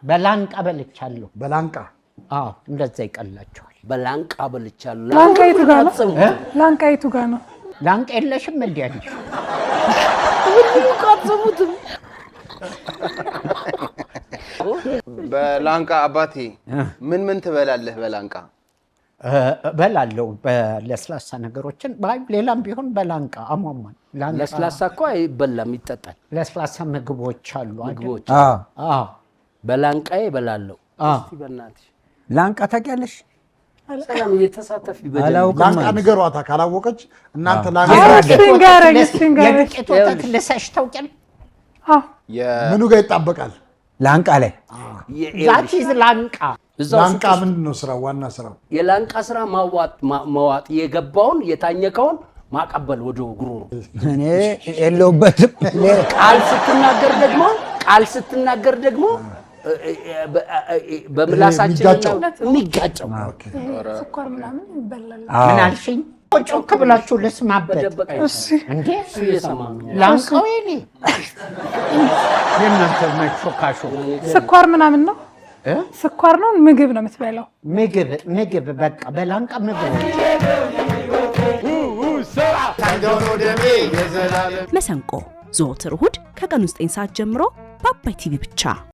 በላንቃ በልቻለሁ። በላንቃ እንደዛ ይቀላቸዋል። በላንቃ በልቻለሁ። ላንቃ የቱ ጋር ነው? ላንቃ የቱ ጋር ነው? ላንቃ የለሽም እንዴ አንቺ? ቃጽሙትም በላንቃ አባቴ ምን ትበላለህ? በላንቃ በላለው በለስላሳ ነገሮችን ሌላም ቢሆን በላንቃ አሟሟን። ለስላሳ እኮ አይበላም ይጠጣል። ለስላሳ ምግቦች አሉ ምግቦች በላንቃዬ በላለው። እስቲ በእናትሽ ላንቃ ታውቂያለሽ? ሰላም እየተሳተፊ ላንቃ ንገሯታ ካላወቀች እናንተ ላንቃ የዱቄት ወተት ልሰሽ ታውቂያለሽ? ምኑ ጋር ይጣበቃል? ላንቃ ላይ ዛት ይዝ ላንቃ ላንቃ ምንድን ነው ስራው? ዋና ስራው የላንቃ ስራ ማዋጥ የገባውን የታኘከውን ማቀበል ወደ ጉሮሮ። እኔ የለሁበትም። ቃል ስትናገር ደግሞ በምላሳችን የሚጋጨው ስኳር ምናምን ይበላል። ምን አልሽኝ? ጮክ ብላችሁ ልስማበት እንዴ? ላንቃው የኔ የእናንተ መሾካሾ ስኳር ምናምን ነው። ስኳር ነው ምግብ ነው የምትበላው? ምግብ በቃ በላንቃ ምግብ። መሰንቆ ዘወትር እሑድ ከቀኑ 9 ሰዓት ጀምሮ በአባይ ቲቪ ብቻ።